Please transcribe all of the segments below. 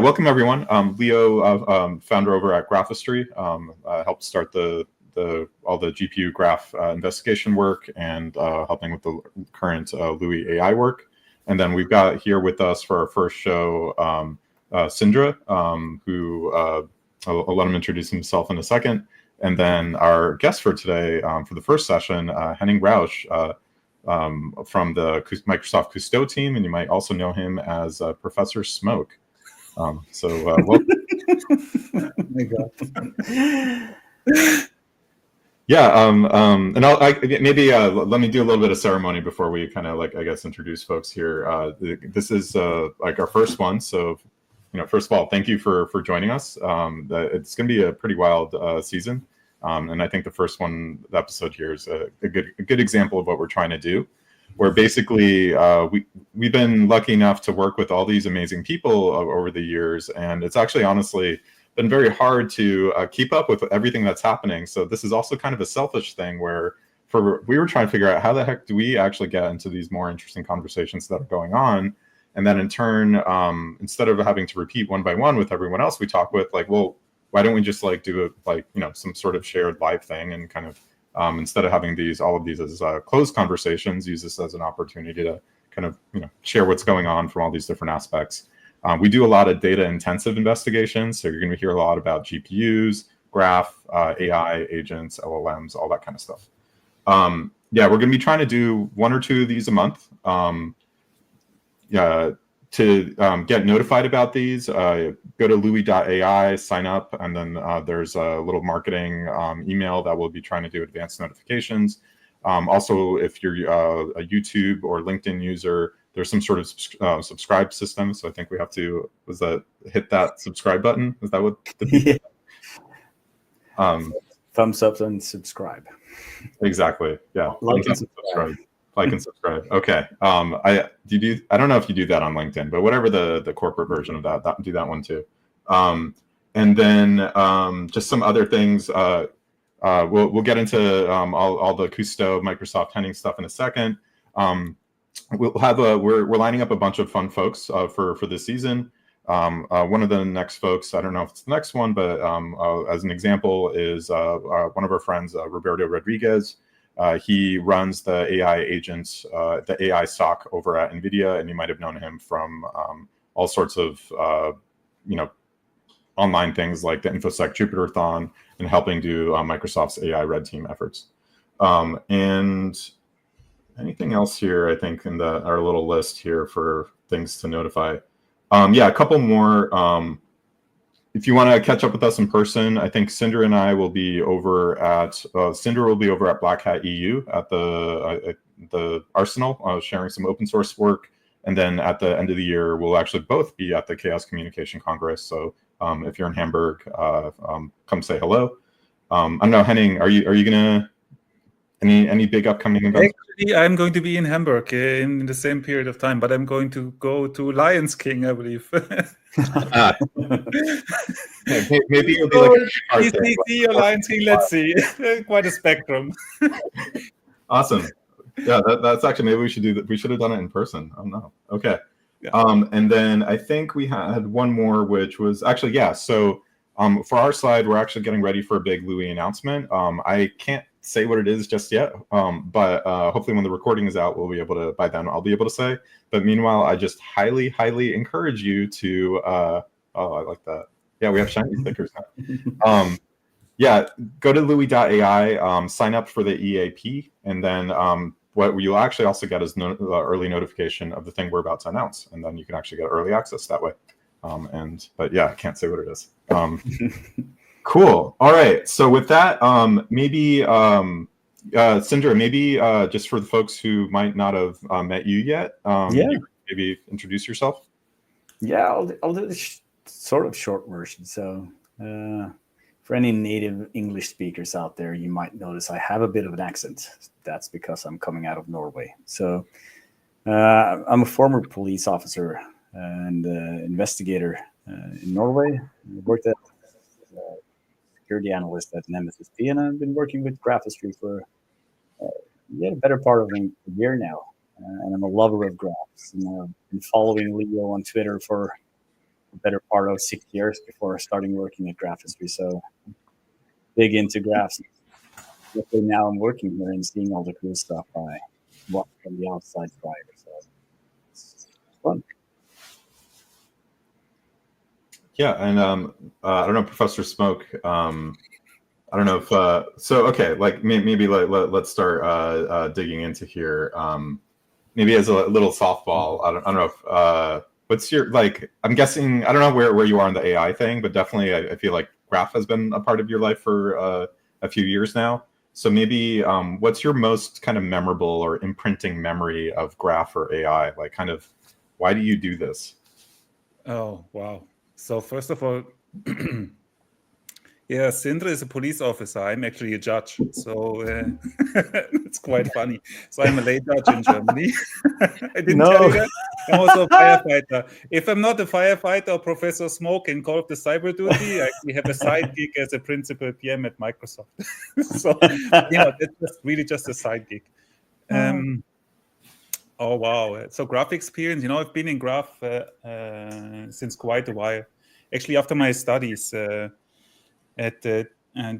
Welcome everyone. Leo, founder over at Graphistry, helped start all the GPU graph investigation work and helping with the current Louis AI work. And then we've got here with us for our first show, Sindre, who I'll let him introduce himself in a second. And then our guest for today, for the first session, Henning Rauch, from the Microsoft Kusto team, and you might also know him as Professor Smoke. Welcome. Oh my God. Yeah, and maybe let me do a little bit of ceremony before we kind of introduce folks here. This is our first one, so first of all, thank you for joining us. It's going to be a pretty wild season, and I think the first episode here is a good example of what we're trying to do. Where basically we've been lucky enough to work with all these amazing people over the years, and it's actually honestly been very hard to keep up with everything that's happening. So this is also kind of a selfish thing where we were trying to figure out how the heck do we actually get into these more interesting conversations that are going on, and then in turn, instead of having to repeat one by one with everyone else we talk with, well, why don't we just do some sort of shared live thing and kind of instead of having all of these as closed conversations, use this as an opportunity to kind of share what's going on from all these different aspects. We do a lot of data intensive investigations, so you're going to hear a lot about GPUs, graph, AI, agents, LLMs, all that kind of stuff. We're going to be trying to do 1 or 2 of these a month. To get notified about these, go to louis.ai, sign up, and then there's a little marketing email that we'll be trying to do advanced notifications. Also, if you're a YouTube or LinkedIn user, there's some sort of subscribe system. So I think we have to hit that subscribe button? Is that what the people? Thumbs up and subscribe. Exactly. Yeah. Like and subscribe. Like and subscribe. Okay. I don't know if you do that on LinkedIn, but whatever the corporate version of that, do that one too. And then just some other things. We'll get into all the Kusto Microsoft Henning stuff in a second. We'll have we're lining up a bunch of fun folks for this season. One of the next folks, I don't know if it's the next one, but as an example is one of our friends, Roberto Rodriguez. He runs the AI agents, the AI SOC over at NVIDIA, and you might have known him from all sorts of, online things like the InfoSec JupyterThon and helping do Microsoft's AI Red Team efforts. And anything else here, I think, in our little list here for things to notify. A couple more. If you want to catch up with us in person, I think Sindre and I will be over at Black Hat EU at the Arsenal, sharing some open source work. And then at the end of the year, we'll actually both be at the Chaos Communication Congress. So if you're in Hamburg, come say hello. I don't know, Henning, are you gonna any big upcoming events? Actually, I'm going to be in Hamburg in the same period of time, but I'm going to go to Lions King, I believe. Maybe it'll be like a ECC or Lions King, let's see. Quite a spectrum. Awesome. Yeah, that's actually, maybe we should do that. We should have done it in person. Oh no. Okay. Yeah. And then I think we had one more, which was actually, so for our side, we're actually getting ready for a big Louis announcement. I can't say what it is just yet, but hopefully when the recording is out, we'll be able to, by then I'll be able to say. But meanwhile, I just highly encourage you to I like that. Yeah, we have shiny stickers now. Go to louis.ai, sign up for the EAP, and then what you'll actually also get is early notification of the thing we're about to announce, and then you can actually get early access that way. But I can't say what it is. Cool. All right. So with that, maybe Sindre, maybe just for the folks who might not have met you yet, maybe introduce yourself. Yeah, I'll do this sort of short version. So for any native English speakers out there, you might notice I have a bit of an accent. That's because I'm coming out of Norway. So I'm a former police officer and investigator in Norway. I worked at security analyst at an MSSP, and I've been working with Graphistry for a better part of a year now. And I'm a lover of graphs. And I've been following Leo on Twitter for the better part of 6 years before starting working at Graphistry. So big into graphs. Luckily now I'm working here and seeing all the cool stuff I watched from the outside prior. So it's fun. Yeah, and I don't know, Professor Smoke. I don't know if so. Okay, like maybe let's start digging into here. Maybe as a little softball. I don't know if what's your like. I'm guessing I don't know where you are on the AI thing, but definitely I feel like Graph has been a part of your life for a few years now. So maybe what's your most kind of memorable or imprinting memory of Graph or AI? Like, kind of, why do you do this? Oh, wow. So first of all, yeah, Sindre is a police officer. I'm actually a judge. So it's quite funny. So I'm a lay judge in Germany. I didn't tell you that. I'm also a firefighter. If I'm not a firefighter or Professor Smoke in Call of the Cyber Duty, I actually have a side gig as a principal PM at Microsoft. So, that's really just a side gig. Oh, wow. So Graph experience, I've been in Graph since quite a while. Actually, after my studies at the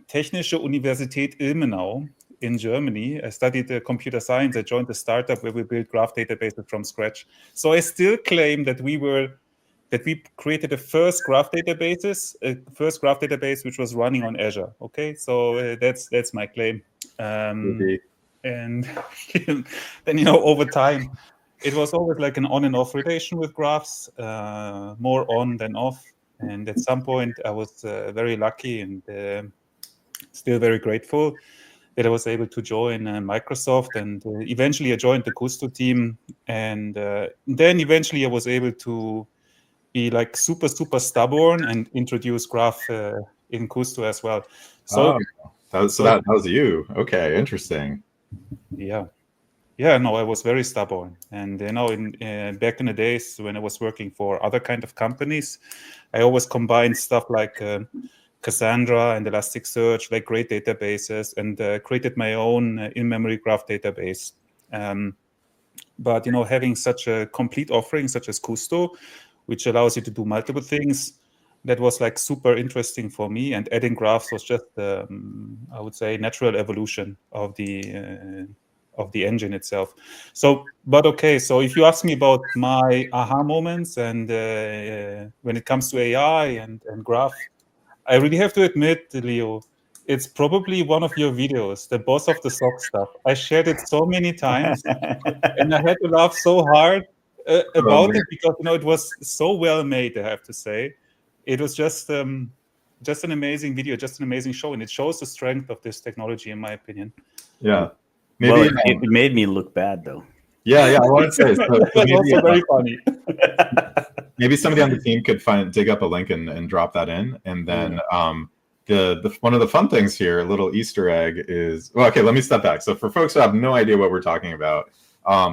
Technische Universität Ilmenau in Germany, I studied computer science. I joined a startup where we built graph databases from scratch. So I still claim that we created the first graph database which was running on Azure. Okay, so that's my claim. And then over time it was always like an on and off relation with graphs, more on than off. And at some point I was very lucky and still very grateful that I was able to join Microsoft, and eventually I joined the Kusto team, and then eventually I was able to be like super stubborn and introduce graph in Kusto as well. So that was you. Okay, interesting. No, I was very stubborn, and back in the days when I was working for other kind of companies, I always combined stuff like Cassandra and Elasticsearch, like great databases, and created my own in-memory graph database. But having such a complete offering such as Kusto, which allows you to do multiple things, that was like super interesting for me. And adding graphs was just, I would say, natural evolution of the engine itself. So if you ask me about my aha moments and when it comes to AI and graph, I really have to admit, Leo, it's probably one of your videos, the boss of the sock stuff. I shared it so many times, and I had to laugh so hard about it because it was so well made. I have to say, it was just an amazing video, just an amazing show, and it shows the strength of this technology, in my opinion. Yeah, maybe it made me look bad though. Yeah, I want to say that was also very funny. Maybe somebody on the team could dig up a link and drop that in, and then the one of the fun things here, a little Easter egg is okay. Let me step back. So for folks who have no idea what we're talking about,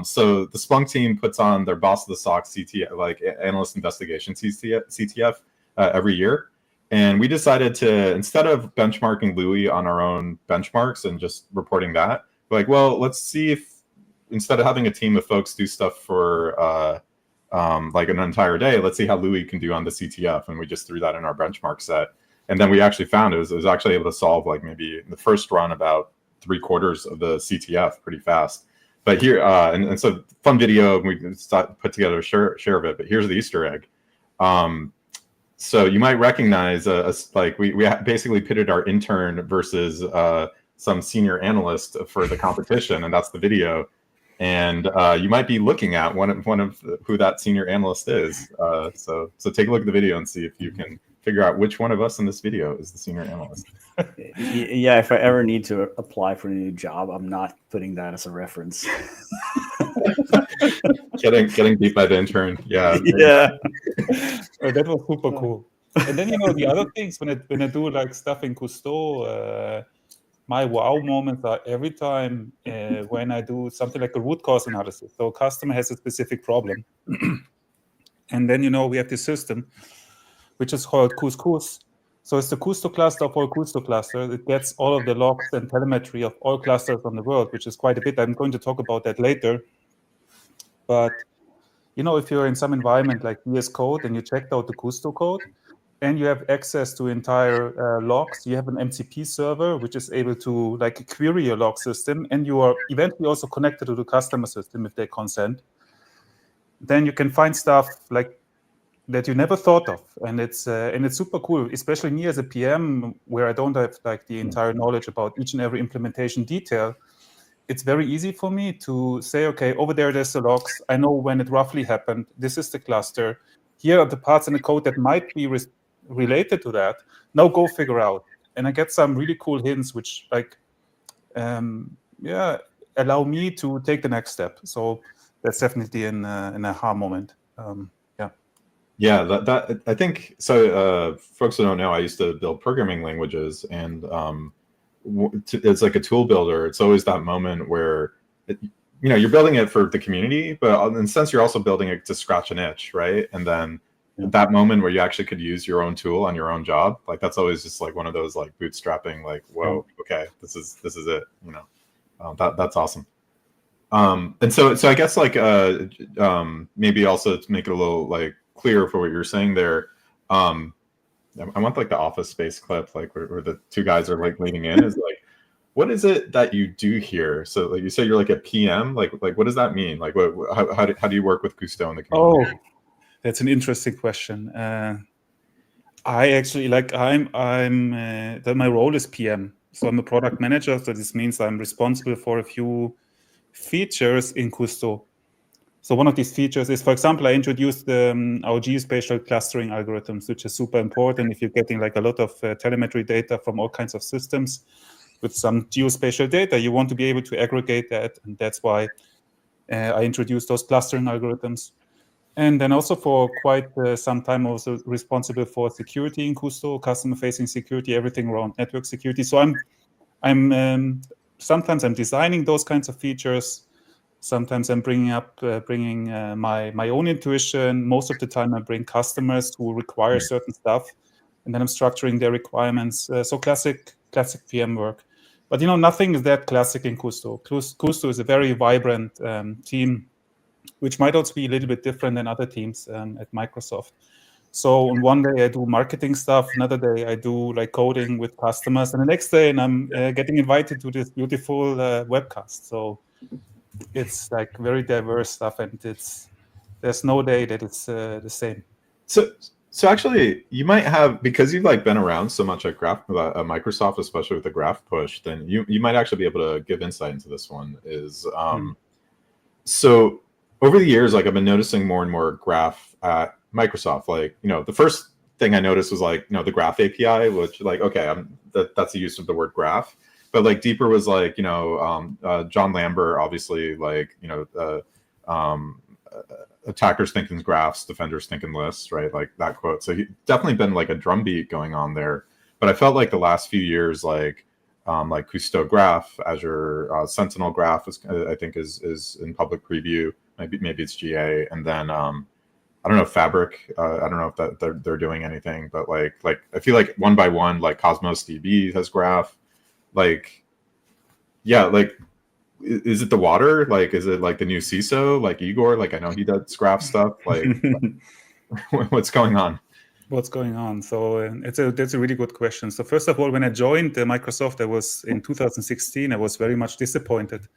so the Splunk team puts on their Boss of the SOC CTF, like Analyst Investigation CTF every year, and we decided to, instead of benchmarking Louis on our own benchmarks and just reporting that, we're like, well, let's see if instead of having a team of folks do stuff for like an entire day, let's see how Louis can do on the CTF. And we just threw that in our benchmark set. And then we actually found it was actually able to solve like maybe in the first run about 3/4 of the CTF pretty fast. But here, and so fun video, we put together a share of it, but here's the Easter egg. So you might recognize like we basically pitted our intern versus some senior analyst for the competition, and that's the video. And you might be looking at one of who that senior analyst is. So take a look at the video and see if you can figure out which one of us in this video is the senior analyst. Yeah, if I ever need to apply for a new job, I'm not putting that as a reference. getting beat by the intern. Yeah. That was super cool. And then the other things when I do like stuff in Kusto. My wow moments are every time when I do something like a root cause analysis. So a customer has a specific problem. And then, we have this system, which is called Couscous. So it's the Kusto cluster of all Kusto clusters. It gets all of the logs and telemetry of all clusters on the world, which is quite a bit. I'm going to talk about that later. But if you're in some environment like VS Code and you checked out the Kusto code, and you have access to entire logs, you have an MCP server which is able to like query your log system, and you are eventually also connected to the customer system if they consent. Then you can find stuff like that you never thought of, and it's super cool, especially me as a PM, where I don't have like the entire knowledge about each and every implementation detail. It's very easy for me to say, okay, over there's the logs. I know when it roughly happened. This is the cluster. Here are the parts in the code that might be related to that. Now go figure out. And I get some really cool hints, which like, allow me to take the next step. So that's definitely an aha moment. Yeah, that I think so. Folks who don't know, I used to build programming languages, and it's like a tool builder. It's always that moment where you're building it for the community, but in a sense you're also building it to scratch an itch, right? And then that moment where you actually could use your own tool on your own job, like that's always just like one of those like bootstrapping, like, whoa, okay, this is it, that's awesome. And so I guess like maybe also to make it a little like clear for what you're saying there, I want like the Office Space clip, like where the two guys are like leaning in, is like, what is it that you do here? So like you say you're like a PM, like what does that mean? Like how do you work with Kusto in the community? Oh, that's an interesting question. I actually like my role is PM, so I'm a product manager. So this means I'm responsible for a few features in Kusto. So one of these features is, for example, I introduced our geospatial clustering algorithms, which is super important if you're getting like a lot of telemetry data from all kinds of systems with some geospatial data. You want to be able to aggregate that, and that's why I introduced those clustering algorithms. And then also for quite some time, also responsible for security in Kusto, customer-facing security, everything around network security. So I'm sometimes I'm designing those kinds of features. Sometimes I'm bringing my own intuition. Most of the time, I bring customers who require certain stuff, and then I'm structuring their requirements. So classic PM work. But nothing is that classic in Kusto. Kusto is a very vibrant team, which might also be a little bit different than other teams at Microsoft. So on one day I do marketing stuff, another day I do like coding with customers, and the next day I'm getting invited to this beautiful webcast. So it's like very diverse stuff, and there's no day that it's the same. So actually, you might have, because you've like been around so much at Microsoft, especially with the Graph push, then you might actually be able to give insight into this one. So over the years, like I've been noticing more and more Graph at Microsoft. Like the first thing I noticed was like the Graph API, which like that's the use of the word Graph. But like deeper was like John Lambert, obviously, like attackers thinking graphs, defenders thinking lists, right? Like that quote. So he definitely been like a drumbeat going on there. But I felt like the last few years, like Kusto Graph, Azure Sentinel Graph I think is in public preview. Maybe it's GA, and then I don't know, Fabric. I don't know if they're doing anything, but like I feel like one by one, like Cosmos DB has Graph. Like, yeah, like, is it the water? Like, is it like the new CISO, like Igor? Like, I know he does Graph stuff. Like, what's going on? What's going on? So that's a really good question. So first of all, when I joined Microsoft, I was in 2016. I was very much disappointed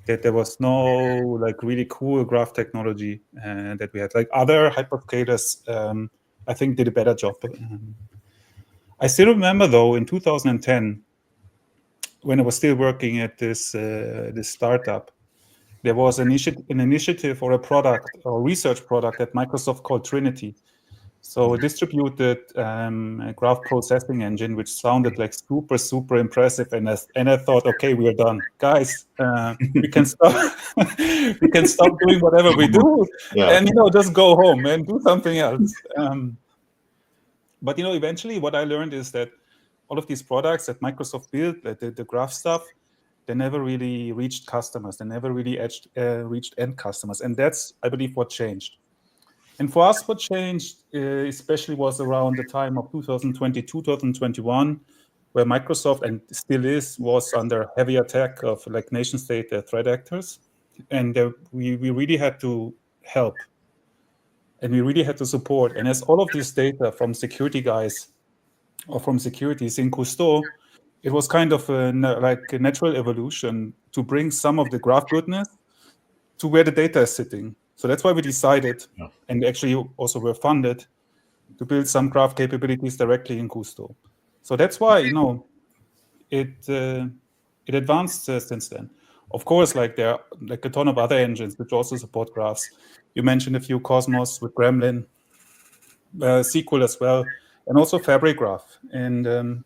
that there was no like really cool graph technology that we had. Like other hyperscalers, I think did a better job. I still remember though in 2010. When I was still working at this startup, there was an initiative or a product or research product at Microsoft called Trinity. So a distributed graph processing engine, which sounded like super impressive. And I thought, okay, we are done, guys. We can stop. We can stop doing whatever we do, and just go home and do something else. But eventually, what I learned is that all of these products that Microsoft built, the graph stuff, they never really reached customers. They never really reached end customers. And that's, I believe, what changed. And for us, what changed especially was around the time of 2020, 2021, where Microsoft, and still was under heavy attack of like nation-state threat actors. And we really had to help. and we really had to support. And as all of this data from security guys or from securities in Kusto, it was kind of like a natural evolution to bring some of the graph goodness to where the data is sitting. So that's why we decided, and actually also were funded, to build some graph capabilities directly in Kusto. So that's why, it advanced since then. Of course, like there are like a ton of other engines which also support graphs. You mentioned a few, Cosmos with Gremlin, SQL as well, and also Fabric Graph. And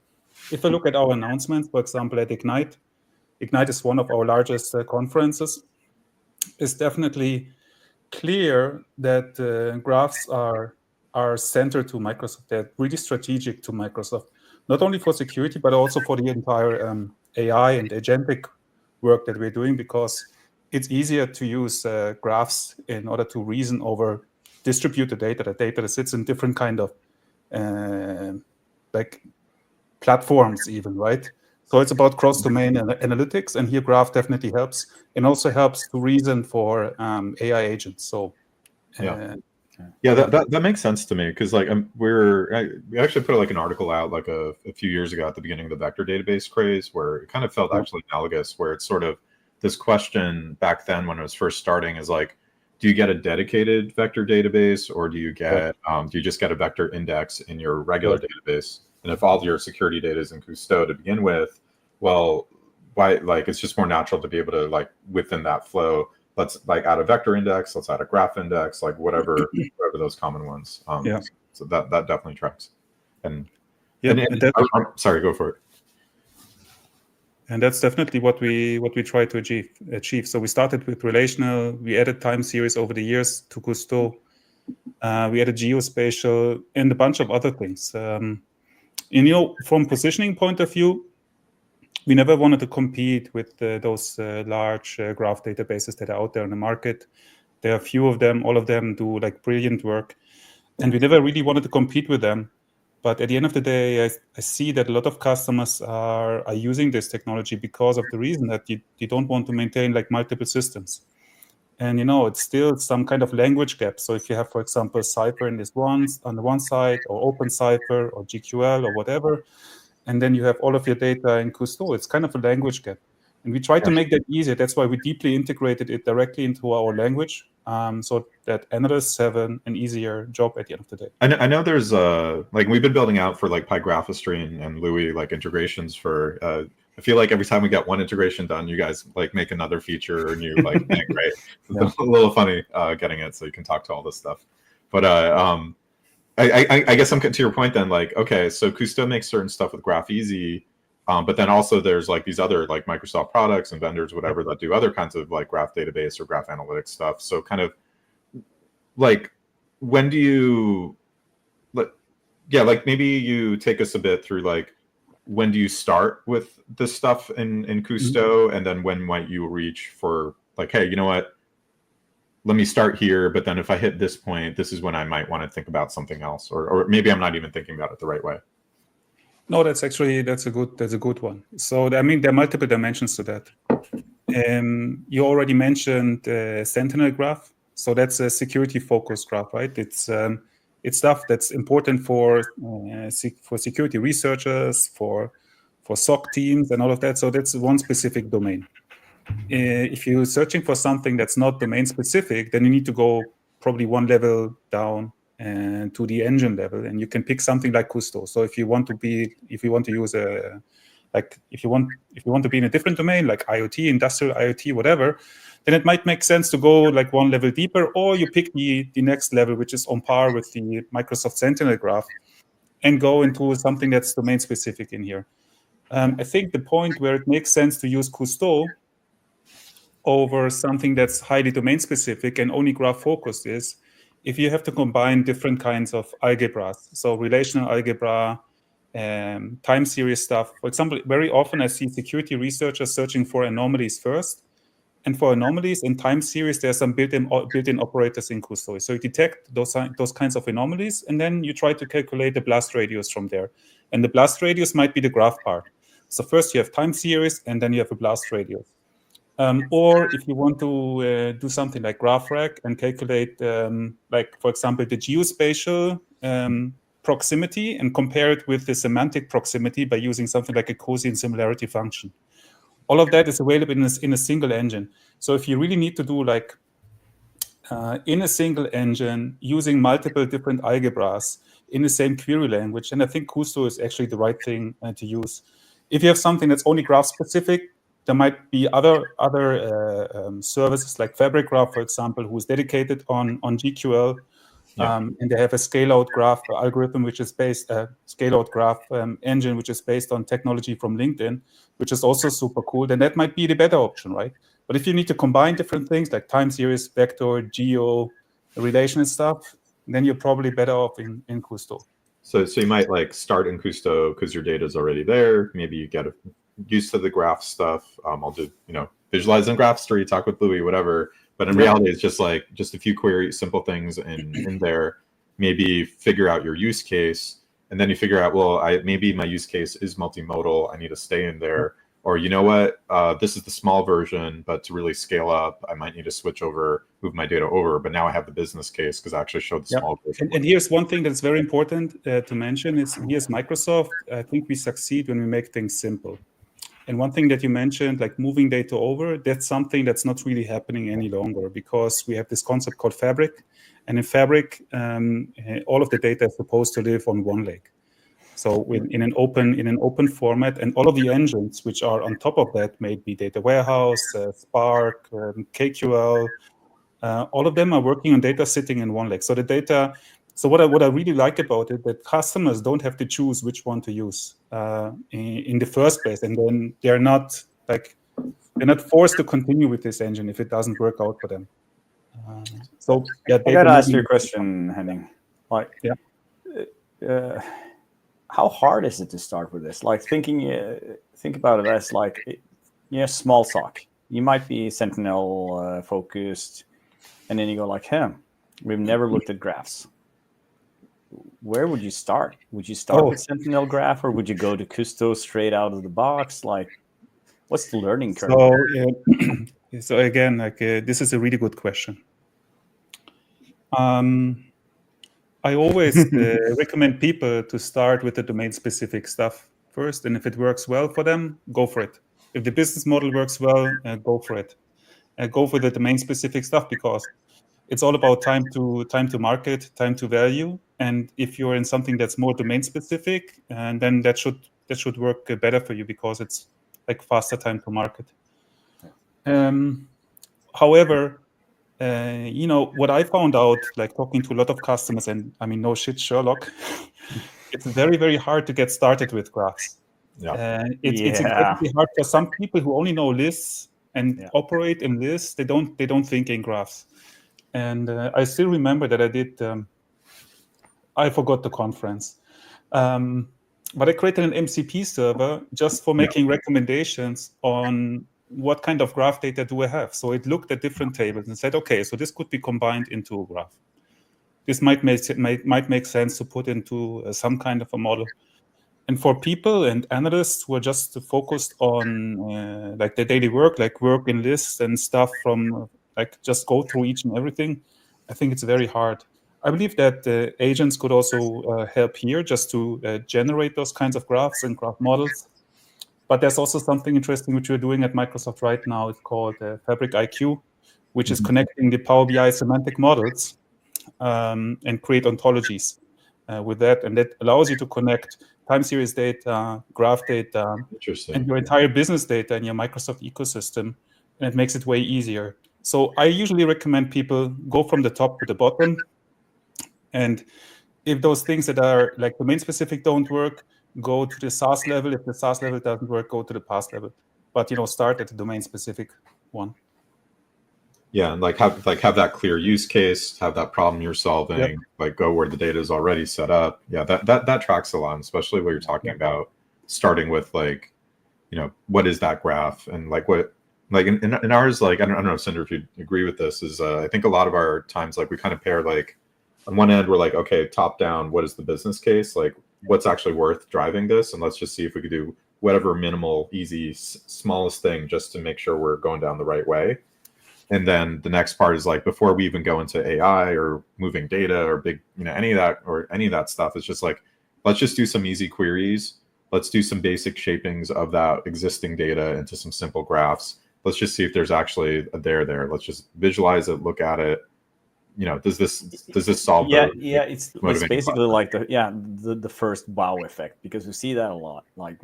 if I look at our announcements, for example, at Ignite is one of our largest conferences. It's definitely clear that graphs are centered to Microsoft. They're really strategic to Microsoft, not only for security, but also for the entire AI and agentic work that we're doing, because it's easier to use graphs in order to reason over distributed data, the data that sits in different kind of like platforms even, right? So it's about cross-domain analytics, and here graph definitely helps, and also helps to reason for AI agents. So that makes sense to me, because like we actually put like an article out like a few years ago at the beginning of the vector database craze, where it kind of felt actually analogous, where it's sort of this question back then when it was first starting is like, do you get a dedicated vector database, or do you get do you just get a vector index in your regular database? And if all your security data is in Kusto to begin with, well, why, like, it's just more natural to be able to, like, within that flow, let's like add a vector index, let's add a graph index, like whatever those common ones. So that definitely tracks. And I'm sorry, go for it. And that's definitely what we try to achieve. So we started with relational. We added time series over the years to Kusto. We added geospatial and a bunch of other things. And from positioning point of view, we never wanted to compete with those large graph databases that are out there in the market. There are a few of them. All of them do like brilliant work, and we never really wanted to compete with them. But at the end of the day, I see that a lot of customers are using this technology because of the reason that you don't want to maintain like multiple systems. And it's still some kind of language gap. So if you have, for example, Cypher on the one side, or OpenCypher or GQL or whatever, and then you have all of your data in Kusto, it's kind of a language gap. And we try to make that easier. That's why we deeply integrated it directly into our language, so that analysts have an easier job at the end of the day. I know there's like we've been building out for like Graphistry and Louis like integrations for. I feel like every time we get one integration done, you guys like make another feature or new like thing, right? It's a little funny getting it so you can talk to all this stuff. But I guess I'm to your point then, like, okay, so Kusto makes certain stuff with Graph easy, but then also there's like these other like Microsoft products and vendors, whatever, that do other kinds of like graph database or graph analytics stuff. So kind of like, when do you, like maybe you take us a bit through like, when do you start with this stuff in Kusto, and then when might you reach for like, hey, you know what? Let me start here, but then if I hit this point, this is when I might want to think about something else, or maybe I'm not even thinking about it the right way. No, that's a good one. So I mean, there are multiple dimensions to that. You already mentioned Sentinel graph. So that's a security-focused graph, right? It's stuff that's important for security researchers, for SOC teams, and all of that. So that's one specific domain. If you're searching for something that's not domain specific, then you need to go probably one level down and to the engine level, and you can pick something like Kusto. So if you want to use if you want to be in a different domain like IoT, industrial IoT, whatever, then it might make sense to go like one level deeper, or you pick the next level, which is on par with the Microsoft Sentinel graph, and go into something that's domain specific in here. I think the point where it makes sense to use Kusto over something that's highly domain specific and only graph focused is if you have to combine different kinds of algebras. So relational algebra, time series stuff. For example, very often I see security researchers searching for anomalies first. And for anomalies in time series, there's some built-in operators in Kusto. So you detect those kinds of anomalies, and then you try to calculate the blast radius from there. And the blast radius might be the graph part. So first you have time series, and then you have a blast radius. Or if you want to do something like GraphRec and calculate, like, for example, the geospatial proximity and compare it with the semantic proximity by using something like a Gaussian similarity function. All of that is available in a single engine. So if you really need to do like in a single engine using multiple different algebras in the same query language, then I think Kusto is actually the right thing to use. If you have something that's only graph specific, there might be other services like Fabric Graph, for example, who is dedicated on GQL, and they have a scale-out graph algorithm, which is based scale-out graph engine, which is based on technology from LinkedIn, which is also super cool. Then that might be the better option, right? But if you need to combine different things like time series, vector, geo, relation and stuff, then you're probably better off in Kusto. So you might like start in Kusto because your data is already there. Maybe you get used to the graph stuff. I'll do, visualize in Graphistry, talk with Louis, whatever. But in reality, it's just a few query, simple things in there. Maybe figure out your use case, and then you figure out, well, maybe my use case is multimodal. I need to stay in there. Or you know what, this is the small version, but to really scale up, I might need to move my data over. But now I have the business case because I actually showed the small version. And here's one thing that's very important to mention is here's Microsoft. I think we succeed when we make things simple. And one thing that you mentioned, like moving data over, that's something that's not really happening any longer because we have this concept called Fabric. And in Fabric, all of the data is supposed to live on one lake. So in an open format, and all of the engines which are on top of that, maybe Data Warehouse, Spark, KQL, all of them are working on data sitting in one lake. So the data. So what I really like about it, that customers don't have to choose which one to use in the first place, and then they're not forced to continue with this engine if it doesn't work out for them. So yeah, I gotta ask you a question, Henning. Like, how hard is it to start with this? Like think about it as like, small SOC. You might be Sentinel focused, and then you go like, we've never looked at graphs. Where would you start? Would you start with Sentinel Graph, or would you go to Kusto straight out of the box? Like, what's the learning curve? So again, this is a really good question. I always recommend people to start with the domain-specific stuff first, and if it works well for them, go for it. If the business model works well, go for it. Go for the domain-specific stuff because it's all about time to market, time to value. And if you're in something that's more domain-specific, then that should work better for you because it's like faster time to market. However, what I found out, like talking to a lot of customers, and I mean, no shit, Sherlock, it's very, very hard to get started with graphs. It's incredibly hard for some people who only know lists and operate in lists. They don't think in graphs. And I still remember that I did. I forgot the conference, but I created an MCP server just for making recommendations on what kind of graph data do I have. So it looked at different tables and said, okay, so this could be combined into a graph. This might make sense to put into some kind of a model. And for people and analysts who are just focused on like their daily work, like work in lists and stuff from like just go through each and everything, I think it's very hard. I believe that agents could also help here just to generate those kinds of graphs and graph models. But there's also something interesting which we're doing at Microsoft right now. It's called Fabric IQ, which is connecting the Power BI semantic models and create ontologies with that. And that allows you to connect time series data, graph data, and your entire business data in your Microsoft ecosystem. And it makes it way easier. So I usually recommend people go from the top to the bottom. And if those things that are like domain specific don't work, go to the SaaS level. If the SaaS level doesn't work, go to the PaaS level. But start at the domain specific one. Yeah, and have that clear use case, have that problem you're solving, like go where the data is already set up. Yeah, that tracks a lot, especially what you're talking about, starting with what is that graph and what in ours, I don't know, Sindre, if you agree with this, is I think a lot of our times we kind of pair on one end we're okay, top down, what is the business case? What's actually worth driving this? And let's just see if we could do whatever minimal, easy, smallest thing just to make sure we're going down the right way. And then the next part is like, before we even go into AI or moving data or big, any of that stuff, it's just like, let's just do some easy queries. Let's do some basic shapings of that existing data into some simple graphs. Let's just see if there's actually a there. Let's just visualize it, look at it. Does this solve it's basically like the first wow effect, because we see that a lot, like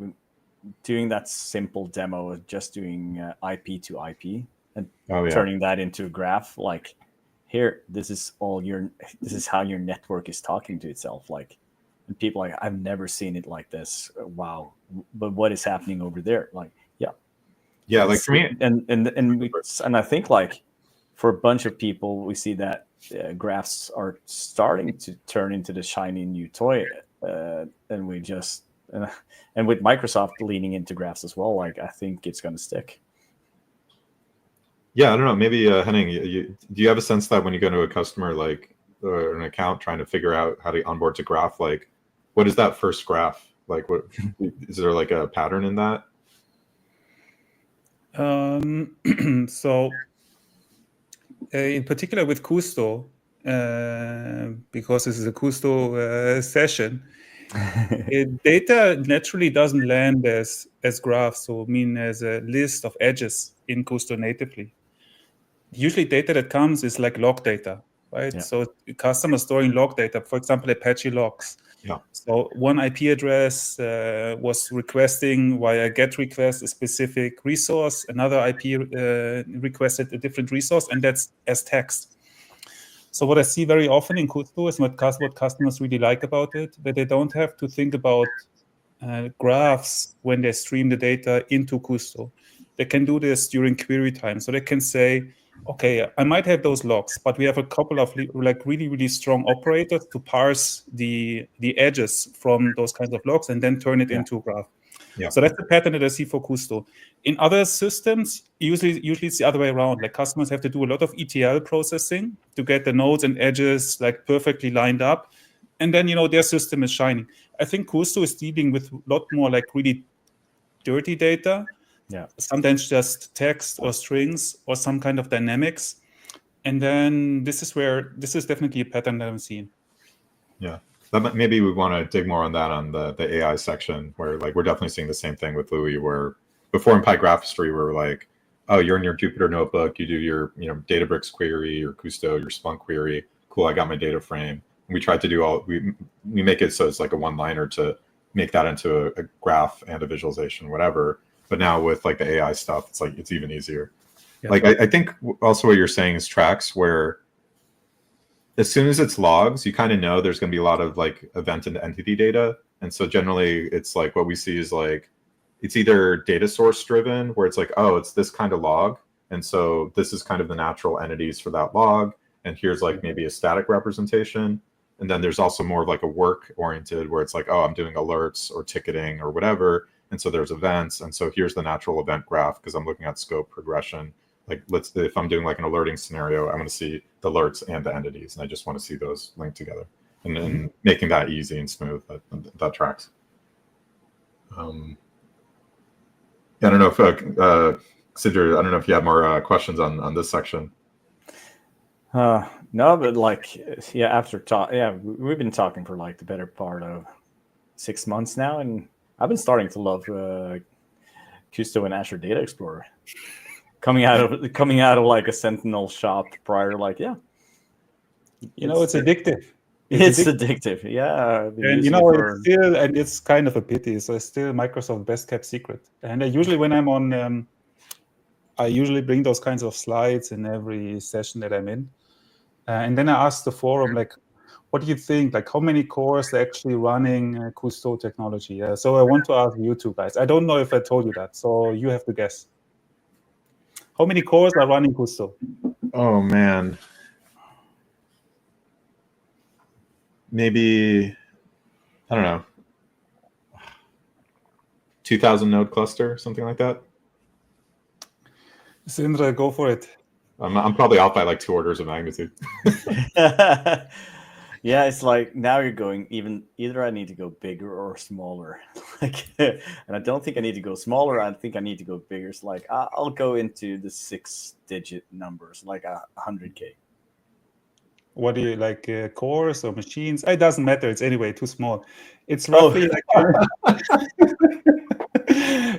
doing that simple demo of just doing IP to IP and turning that into a graph, like here, this is how your network is talking to itself, like, and people are like, I've never seen it like this, wow, but what is happening over there, like like for me, and I think like for a bunch of people, we see that graphs are starting to turn into the shiny new toy, and we just and with Microsoft leaning into graphs as well, like I think it's going to stick. Yeah, I don't know. Maybe Henning, do you have a sense that when you go to a customer, like an account, trying to figure out how to onboard to graph, like what is that first graph? Like, what is there like a pattern in that? So in particular with Kusto, because this is a Kusto session, data naturally doesn't land as graphs, so as a list of edges in Kusto natively. Usually data that comes is like log data, right? Yeah. So customers storing log data, for example, Apache logs. Yeah. So one IP address was requesting via GET request a specific resource. Another IP requested a different resource, and that's as text. So what I see very often in Kusto is what customers really like about it, that they don't have to think about graphs when they stream the data into Kusto. They can do this during query time. So they can say, okay, I might have those logs, but we have a couple of like really, really strong operators to parse the edges from those kinds of logs and then turn it into a graph. Yeah. So that's the pattern that I see for Kusto. In other systems, usually it's the other way around. Like customers have to do a lot of ETL processing to get the nodes and edges like perfectly lined up. And then, their system is shining. I think Kusto is dealing with a lot more like really dirty data. Yeah. Sometimes just text or strings or some kind of dynamics. And then this is definitely a pattern that I'm seeing. Yeah. Maybe we want to dig more on that on the AI section, where like we're definitely seeing the same thing with Louis, where before in Graphistry we're like, oh, you're in your Jupyter notebook, you do your Databricks query, your Kusto, your Splunk query. Cool, I got my data frame. And we tried to do we make it so it's like a one-liner to make that into a graph and a visualization, whatever. But now with like the AI stuff, it's like it's even easier. Yeah. Like I think also what you're saying is tracks, where as soon as it's logs, you kind of know there's going to be a lot of like event and entity data. And so generally it's like what we see is like, it's either data source driven, where it's like, oh, it's this kind of log. And so this is kind of the natural entities for that log. And here's like maybe a static representation. And then there's also more of like a work oriented, where it's like, oh, I'm doing alerts or ticketing or whatever. And so there's events. And so here's the natural event graph, because I'm looking at scope progression. Like if I'm doing like an alerting scenario, I'm going to see the alerts and the entities, and I just want to see those linked together, and then making that easy and smooth. That tracks. I don't know if Sindre, I don't know if you have more questions on this section. No, but like we've been talking for like the better part of 6 months now, and I've been starting to love Kusto and Azure Data Explorer. Coming out of like a Sentinel shop prior, like it's addictive. It's addictive, yeah. And it's still, and it's kind of a pity. So it's still Microsoft's best kept secret. And usually when I'm on, I usually bring those kinds of slides in every session that I'm in, and then I ask the forum, like, what do you think? Like, how many cores are actually running Kusto technology? So I want to ask you two guys. I don't know if I told you that, so you have to guess. How many cores are running Kusto? Oh, man. Maybe, I don't know, 2,000 node cluster, something like that. Sindre, go for it. I'm probably off by like 2 orders of magnitude. Yeah, it's like now you're going either I need to go bigger or smaller. Like, and I don't think I need to go smaller. I think I need to go bigger. It's like I'll go into the 6-digit numbers, like 100K. What do you like, cores or machines? It doesn't matter. It's anyway too small. It's roughly like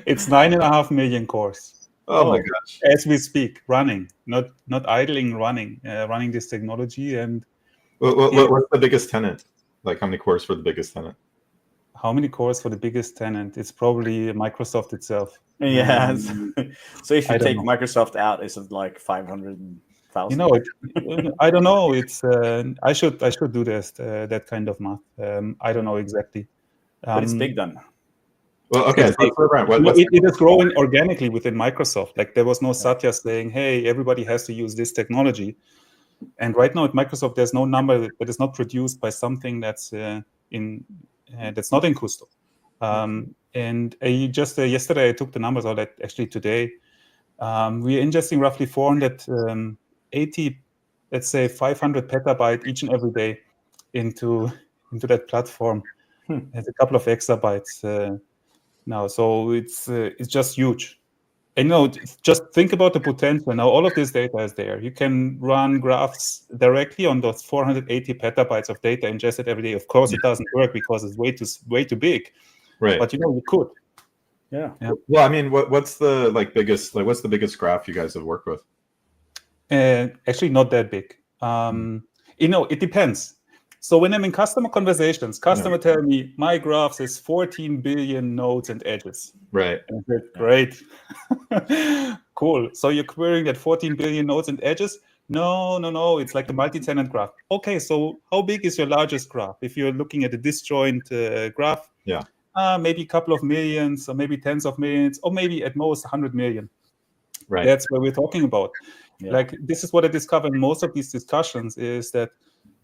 it's 9.5 million cores. Oh my gosh. As we speak, running, not idling, running this technology. And What's the biggest tenant? Like how many cores for the biggest tenant? how many cores for the biggest tenant? It's probably Microsoft itself. Yeah. So if you take know. Microsoft out, is it like 500,000? You know, I don't know. It's I should do this that kind of math. I don't know exactly. But it's big then. Well, okay. It's big. It is growing organically within Microsoft. Like there was no Satya saying, "Hey, everybody has to use this technology." And right now at Microsoft, there's no number that is not produced by something that's that's not in Kusto. And just yesterday, I took the numbers out. Actually, today, we're ingesting roughly 480, let's say 500 petabyte each and every day into that platform. There's a couple of exabytes now, so it's just huge. And just think about the potential. Now, all of this data is there. You can run graphs directly on those 480 petabytes of data ingested every day. Of course, it doesn't work because it's way too big. Right. But you could. Yeah. Well, I mean, what's the what's the biggest graph you guys have worked with? Actually, not that big. It depends. So when I'm in customer conversations, customer tell me my graphs is 14 billion nodes and edges. Right. And I said, great. Cool. So you're querying that 14 billion nodes and edges? No. It's like a multi-tenant graph. Okay, so how big is your largest graph? If you're looking at a disjoint graph, maybe a couple of millions, or maybe tens of millions, or maybe at most 100 million. Right. That's what we're talking about. Yeah. Like this is what I discovered in most of these discussions is that,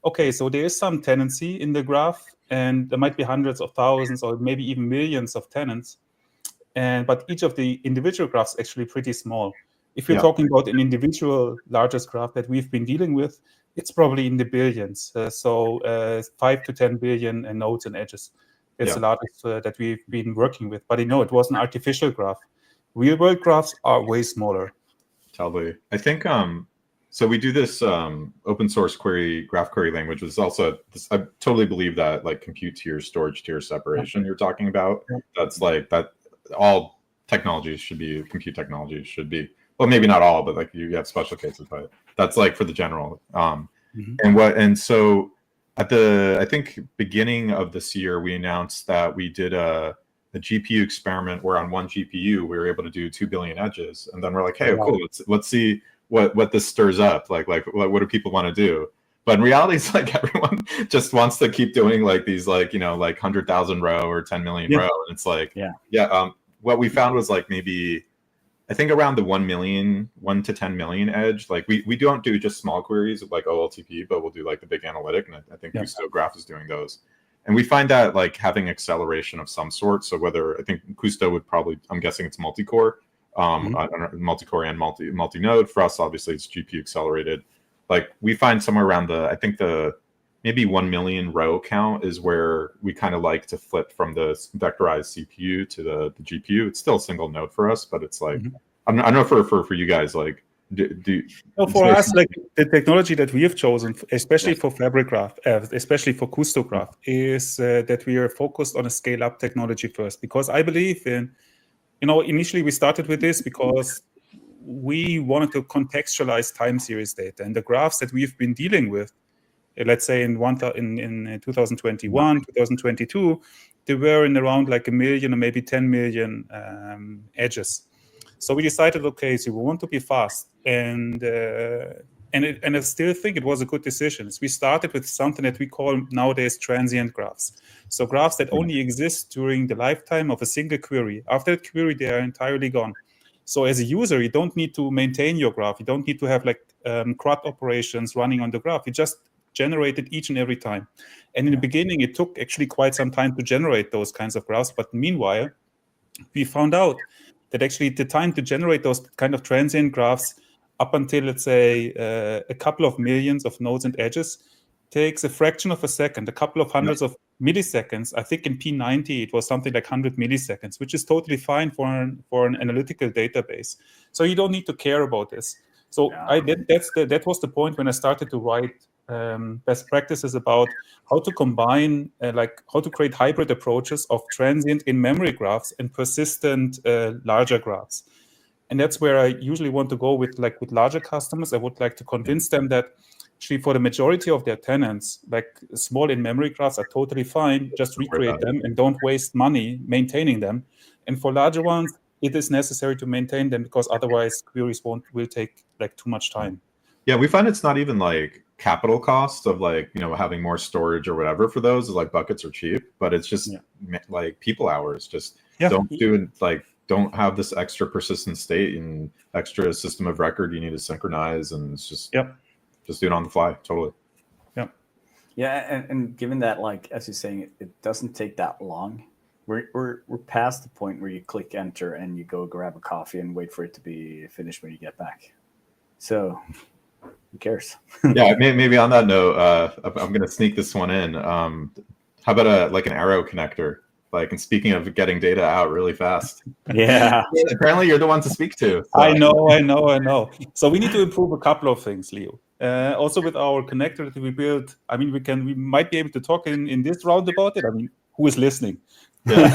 okay, so there is some tenancy in the graph, and there might be hundreds of thousands or maybe even millions of tenants. But each of the individual graphs is actually pretty small. If you're talking about an individual largest graph that we've been dealing with, it's probably in the billions. 5 to 10 billion nodes and edges. That's the largest that we've been working with. But it was an artificial graph. Real world graphs are way smaller. Totally. I think so we do this open source graph query language, which is also I totally believe that like compute tier, storage tier separation you're talking about. That's like that all technologies should be, compute technologies should be, well, maybe not all, but like you have special cases, but that's like for the general. And so at the, I think beginning of this year, we announced that we did a GPU experiment where on one GPU, we were able to do 2 billion edges. And then we're like, hey, cool, let's see what this stirs up. Like what do people want to do? But in reality, it's like everyone just wants to keep doing like these, like, like 100,000 row or 10 million row. And it's like, what we found was like maybe, I think around the 1 to 10 million edge. Like we don't do just small queries like OLTP, but we'll do like the big analytic. And I think Kusto Graph is doing those. And we find that like having acceleration of some sort. So whether, I think Kusto would probably, I'm guessing it's multi-core, multi-core and multi-node. For us, obviously it's GPU accelerated. Like we find somewhere around I think maybe 1 million row count is where we kind of like to flip from the vectorized CPU to the GPU. It's still a single node for us, but it's like, I don't know for you guys, like, for us, like the technology that we have chosen, especially for Fabric Graph, especially for Kusto Graph, is that we are focused on a scale-up technology first. Because I believe in, initially we started with this because we wanted to contextualize time series data, and the graphs that we've been dealing with, let's say in 2021, 2022, they were in around like 1 million or maybe 10 million edges. So we decided, okay, so we want to be fast, and I still think it was a good decision. So we started with something that we call nowadays transient graphs. So graphs that only exist during the lifetime of a single query. After that query, they are entirely gone. So as a user, you don't need to maintain your graph. You don't need to have like CRUD operations running on the graph. You just generate it each and every time. And in the beginning, it took actually quite some time to generate those kinds of graphs. But meanwhile, we found out that actually the time to generate those kind of transient graphs up until, let's say, a couple of millions of nodes and edges takes a fraction of a second, a couple of hundreds of milliseconds. I think in P90 it was something like 100 milliseconds, which is totally fine for an analytical database. So you don't need to care about this. So that was the point when I started to write best practices about how to combine, how to create hybrid approaches of transient in-memory graphs and persistent larger graphs. And that's where I usually want to go with larger customers. I would like to convince them that actually for the majority of their tenants, like small in-memory graphs are totally fine. Just recreate them and don't waste money maintaining them. And for larger ones, it is necessary to maintain them because otherwise queries will take too much time. Yeah, we find it's not even like capital cost of having more storage or whatever for those. Like buckets are cheap, but it's just like people hours. Just don't have this extra persistent state and extra system of record you need to synchronize, and it's just just do it on the fly. Totally. Yeah, and given that, as you're saying, it doesn't take that long. We're past the point where you click enter and you go grab a coffee and wait for it to be finished when you get back. So who cares? Yeah, maybe on that note, I'm going to sneak this one in. How about an arrow connector? And speaking of getting data out really fast. Yeah. Apparently you're the one to speak to. So. I know. So we need to improve a couple of things, Leo. Also with our connector that we built, I mean, we might be able to talk in this round about it. I mean, who is listening? Yeah.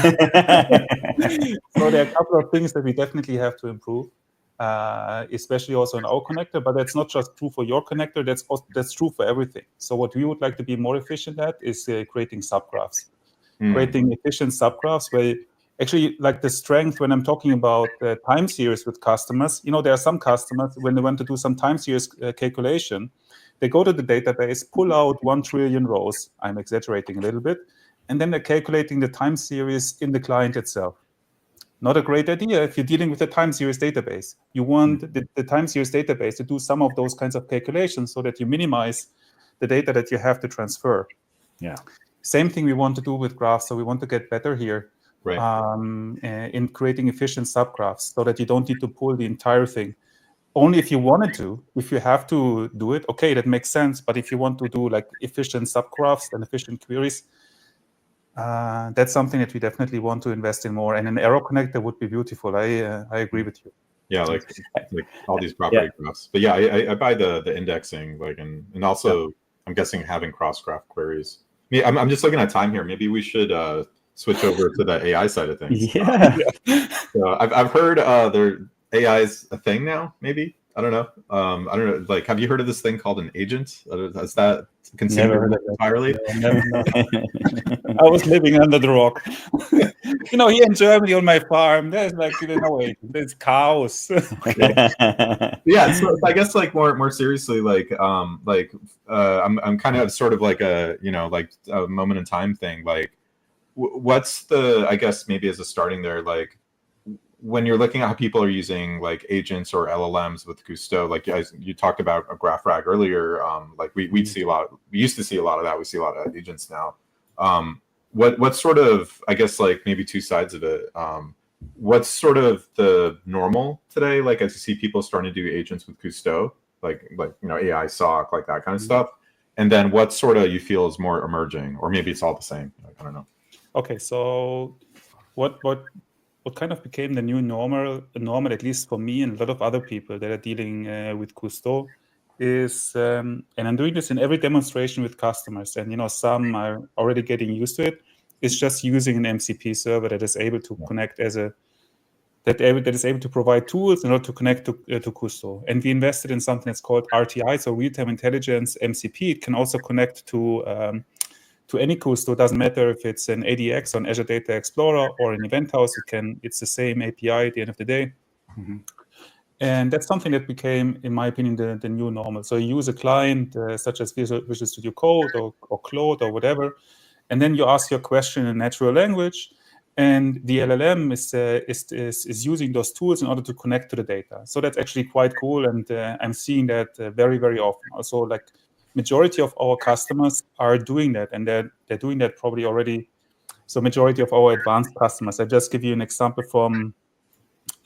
So there are a couple of things that we definitely have to improve, especially also in our connector. But that's not just true for your connector. That's true for everything. So what we would like to be more efficient at is creating subgraphs. Creating efficient subgraphs where actually the strength when I'm talking about time series with customers, there are some customers when they want to do some time series calculation, they go to the database, pull out 1 trillion rows. I'm exaggerating a little bit. And then they're calculating the time series in the client itself. Not a great idea if you're dealing with a time series database. You want the time series database to do some of those kinds of calculations so that you minimize the data that you have to transfer. Yeah. Same thing we want to do with graphs. So we want to get better here in creating efficient subgraphs so that you don't need to pull the entire thing. Only if you wanted to. If you have to do it, okay, that makes sense. But if you want to do efficient subgraphs and efficient queries, that's something that we definitely want to invest in more. And an arrow connector would be beautiful. I agree with you. Yeah, like all these property graphs. But yeah, I buy the indexing, and also I'm guessing having cross-graph queries. I'm just looking at time here. Maybe we should switch over to the AI side of things. Yeah. So I've heard AI is a thing now. Maybe I don't know. I don't know. Have you heard of this thing called an agent? Is that considered entirely? Never. I was living under the rock. Here in Germany on my farm, there's no agent. There's cows. Yeah. So I guess more seriously, I'm kind of sort of a moment in time thing. What's I guess maybe as a starting there, when you're looking at how people are using agents or LLMs with Kusto, you talked about a graph rag earlier. We used to see a lot of that. We see a lot of agents now. What's sort of, I guess, maybe two sides of it. What's sort of the normal today? As you see people starting to do agents with Kusto, AI SOC, that kind of stuff. And then what sort of you feel is more emerging, or maybe it's all the same. I don't know. Okay, so what kind of became the new normal, at least for me and a lot of other people that are dealing with Kusto, is, and I'm doing this in every demonstration with customers, and some are already getting used to it. It's just using an MCP server that is able to connect that is able to provide tools in order to connect to Kusto. And we invested in something that's called RTI, so real-time intelligence MCP. It can also connect to any Kusto. It doesn't matter if it's an ADX on Azure Data Explorer or an Event House. It's the same API at the end of the day. Mm-hmm. And that's something that became, in my opinion, the new normal. So you use a client such as Visual Studio Code or Claude or whatever, and then you ask your question in natural language, and the LLM is using those tools in order to connect to the data. So that's actually quite cool, and I'm seeing that very, very often. Also, majority of our customers are doing that, and they're doing that probably already. So majority of our advanced customers. I just give you an example from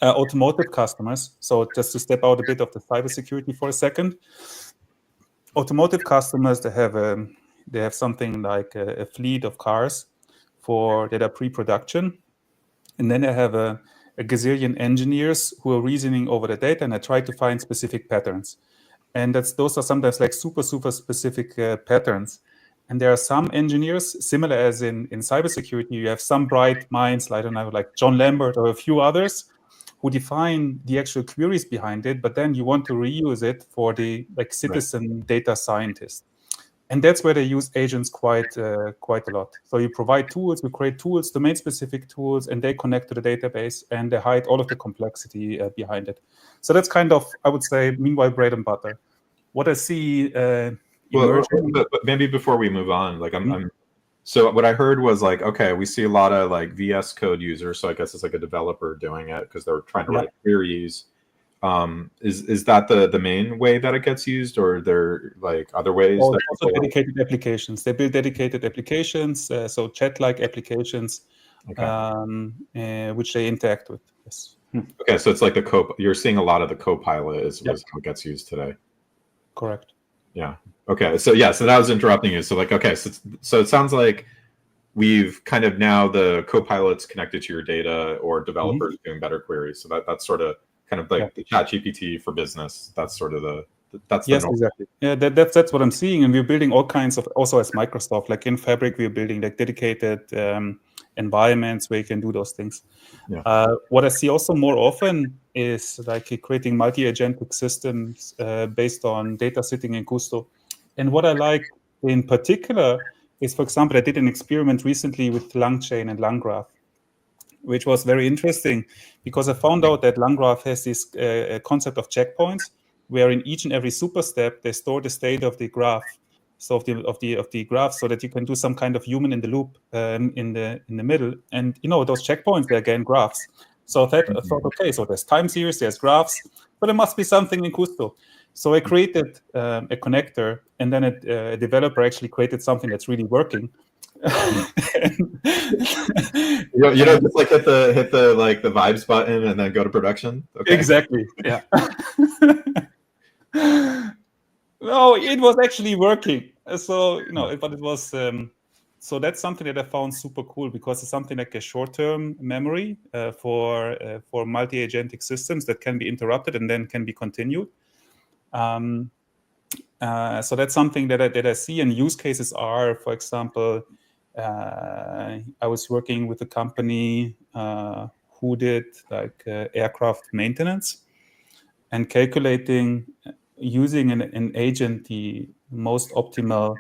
automotive customers. So just to step out a bit of the cybersecurity for a second. automotive customers, they have something like a fleet of cars that are pre-production, and then they have a gazillion engineers who are reasoning over the data, and they try to find specific patterns. And those are sometimes like super specific patterns. And there are some engineers, similar as in cybersecurity, you have some bright minds, I don't know, like John Lambert or a few others, who define the actual queries behind it, but then you want to reuse it for the citizen data scientist. And that's where they use agents quite a lot. So you provide tools, you create tools, domain-specific tools, and they connect to the database, and they hide all of the complexity behind it. So that's kind of, I would say, meanwhile, bread and butter. What I see emerging... but maybe before we move on, so what I heard was like, okay, we see a lot of like VS Code users. So I guess it's like a developer doing it because they're trying to write queries. Is that the main way that it gets used, or are there like other ways? Also dedicated applications. They build dedicated applications, so chat-like applications, which they interact with. Yes. Okay, so it's like you're seeing a lot of the copilot is how it gets used today. Correct. Yeah. Okay. So that was interrupting you. So like, okay, so it sounds like we've kind of now the copilot's connected to your data, or developers doing better queries. So that's sort of kind of like the ChatGPT for business. That's sort of exactly. Yeah, that's what I'm seeing, and we're building all kinds of, also as Microsoft, like in Fabric, we're building like dedicated environments where you can do those things. Yeah. What I see also more often is like creating multi-agentic systems based on data sitting in Kusto. And what I like in particular is, for example, I did an experiment recently with LangChain and LangGraph, which was very interesting because I found out that LangGraph has this concept of checkpoints, where in each and every super step they store the state of the graph, so of the graph, so that you can do some kind of human in the loop in the middle. And those checkpoints, they're again graphs. So I thought, okay, so there's time series, there's graphs, but there must be something in Kusto. So I created a connector, and then a developer actually created something that's really working. Just like hit the like the vibes button and then go to production. Okay. Exactly. Yeah. No, it was actually working. So but it was so that's something that I found super cool, because it's something like a short-term memory for multi-agentic systems that can be interrupted and then can be continued. So that's something that I see, and use cases are, for example, I was working with a company who did like aircraft maintenance, and calculating using an agent the most optimal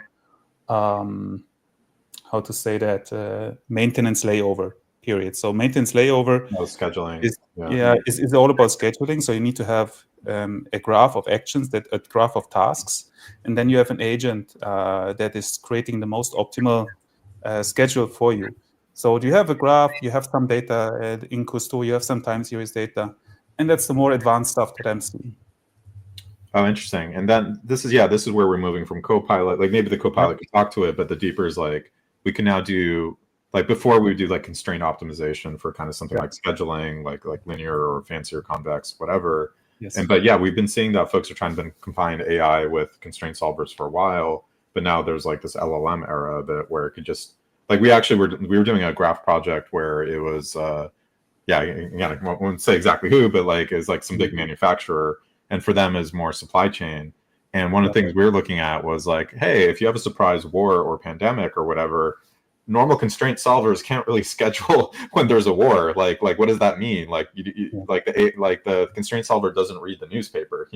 maintenance layover period. So maintenance layover scheduling is all about scheduling. So you need to have a graph of actions, a graph of tasks, and then you have an agent that is creating the most optimal schedule for you. So you have a graph, you have some data in Kusto, you have some time series data, and that's the more advanced stuff that I'm seeing. Oh, interesting. And then this is where we're moving from Copilot. Like maybe the Copilot could talk to it, but the deeper is like we can now do, like before we would do like constraint optimization for kind of something like scheduling, like linear or fancy or convex, whatever. Yes. But we've been seeing that folks are trying to combine AI with constraint solvers for a while, but now there's like this LLM era where it could just, like we were doing a graph project where it was I won't say exactly who, but like it's like some big manufacturer, and for them is more supply chain. And one of the things we were looking at was like, hey, if you have a surprise war or pandemic or whatever, normal constraint solvers can't really schedule when there's a war. Like what does that mean? Like the constraint solver doesn't read the newspaper,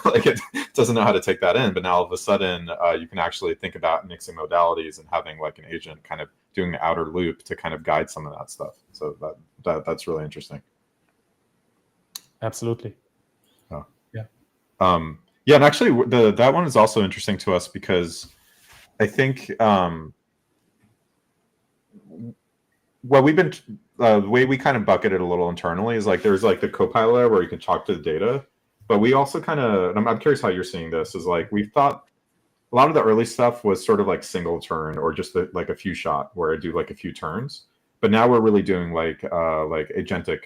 like it doesn't know how to take that in. But now all of a sudden you can actually think about mixing modalities and having like an agent kind of doing the outer loop to kind of guide some of that stuff. So that's really interesting. Absolutely. Oh. Yeah. And actually that one is also interesting to us because I think what we've been the way we kind of bucket it a little internally is like there's like the Copilot where you can talk to the data, but we also kind of, I'm curious how you're seeing this, is like we thought a lot of the early stuff was sort of like single turn or just like a few shot where I do like a few turns, but now we're really doing like agentic,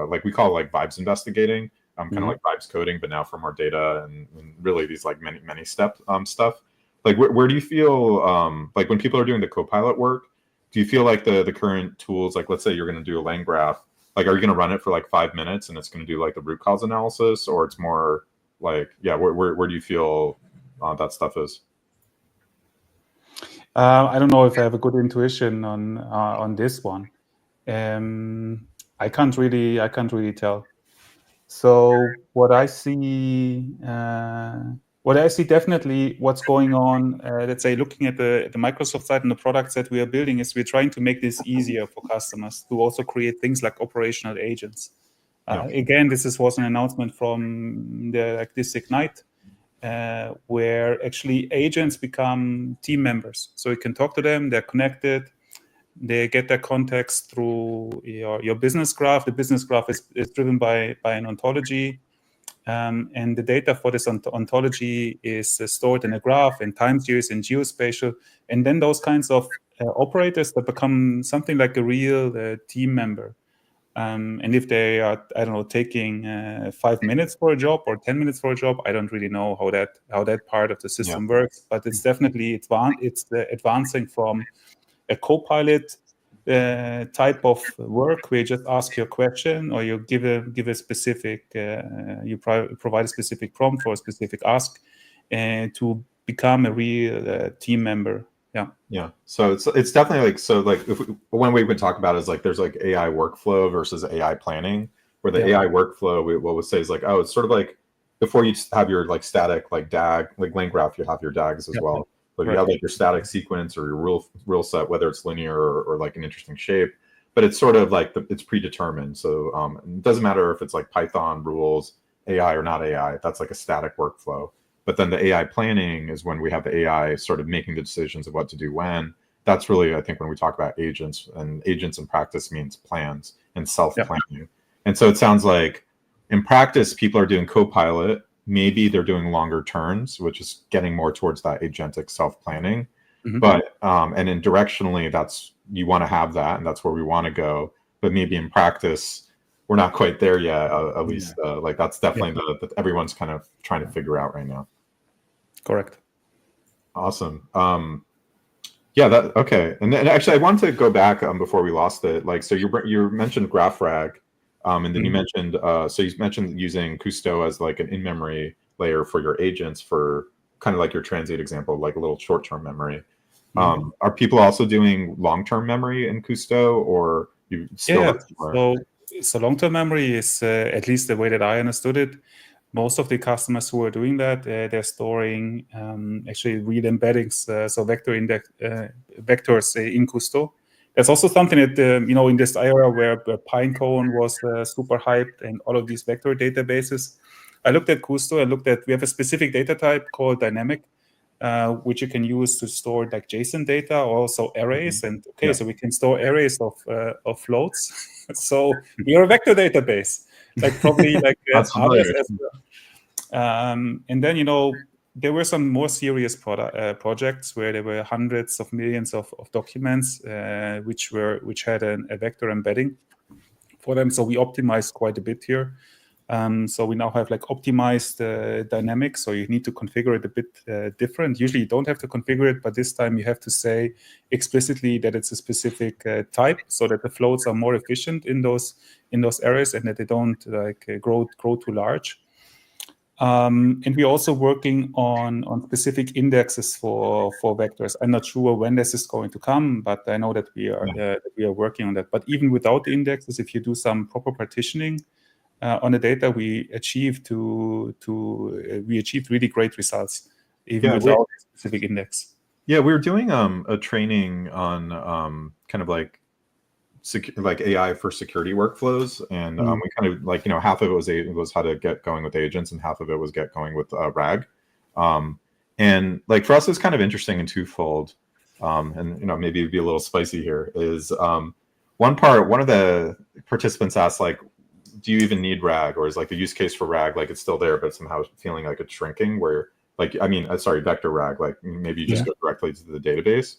like we call it like vibes investigating, kind of like vibes coding, but now for more data and really these like many step stuff. Like where do you feel like when people are doing the copilot work, do you feel like the current tools, like let's say you're going to do a lang graph, like are you going to run it for like 5 minutes and it's going to do like the root cause analysis, or it's more like, yeah, where do you feel that stuff is? I don't know if I have a good intuition on this one. I can't really tell. So what I see definitely what's going on, let's say looking at the Microsoft side and the products that we are building, is we're trying to make this easier for customers to also create things like operational agents. Again, was an announcement from this Ignite, where actually agents become team members. So you can talk to them, they're connected, they get their context through your business graph. The business graph is driven by an ontology, and the data for this ontology is stored in a graph, in time series, in geospatial, and then those kinds of operators that become something like a real team member. And if they are, I don't know, taking 5 minutes for a job or 10 minutes for a job, I don't really know how that part of the system works. But it's definitely advancing from a copilot type of work where you just ask your question, or you give a specific provide a specific prompt for a specific ask, to become a real team member. Yeah. So it's definitely like, so like one way we would talk about is like there's like AI workflow versus AI planning, where the AI workflow what we'll say is like, oh, it's sort of like before you have your like static like DAG, like lang graph, you have your DAGs as well. But you have like your static sequence or your rule set, whether it's linear or like an interesting shape, but it's sort of like it's predetermined. So it doesn't matter if it's like Python rules, AI or not AI, that's like a static workflow. But then the AI planning is when we have the AI sort of making the decisions of what to do when. That's really, I think, when we talk about agents, and agents in practice means plans and self-planning. And so it sounds like in practice, people are doing Copilot. Maybe they're doing longer turns, which is getting more towards that agentic self-planning. But, and then directionally, you want to have that, and that's where we want to go. But maybe in practice, we're not quite there yet, at least. Like that's definitely that everyone's kind of trying to figure out right now. Correct. Awesome. Okay. And then actually, I wanted to go back before we lost it. Like, so you mentioned GraphRag, and then you mentioned using Kusto as like an in-memory layer for your agents, for kind of like your transient example, like a little short-term memory. Are people also doing long-term memory in Kusto, or you still? So long-term memory is, at least the way that I understood it, most of the customers who are doing that, they're storing actually real embeddings, so vectors in Kusto. That's also something that, in this era where Pinecone was super hyped and all of these vector databases, I looked at Kusto and we have a specific data type called dynamic, which you can use to store like JSON data, or also arrays. And so we can store arrays of floats. So we are a vector database, like probably like others as well. And then there were some more serious projects where there were hundreds of millions of documents which had a vector embedding for them. So we optimized quite a bit here. So we now have like optimized dynamics. So you need to configure it a bit different. Usually you don't have to configure it, but this time you have to say explicitly that it's a specific type, so that the floats are more efficient in those areas and that they don't like grow too large. And we're also working on specific indexes for vectors. I'm not sure when this is going to come, but I know that we are working on that. But even without the indexes, if you do some proper partitioning on the data, we achieved really great results even without a specific index. Yeah, we were doing a training on kind of like AI for security workflows, and we kind of like half of it was how to get going with agents, and half of it was get going with RAG. And like for us, it's kind of interesting and twofold. And maybe it'd be a little spicy here. Is one of the participants asked like, do you even need RAG, or is like the use case for RAG like it's still there but somehow feeling like it's shrinking, where like vector RAG, like maybe you just go directly to the database.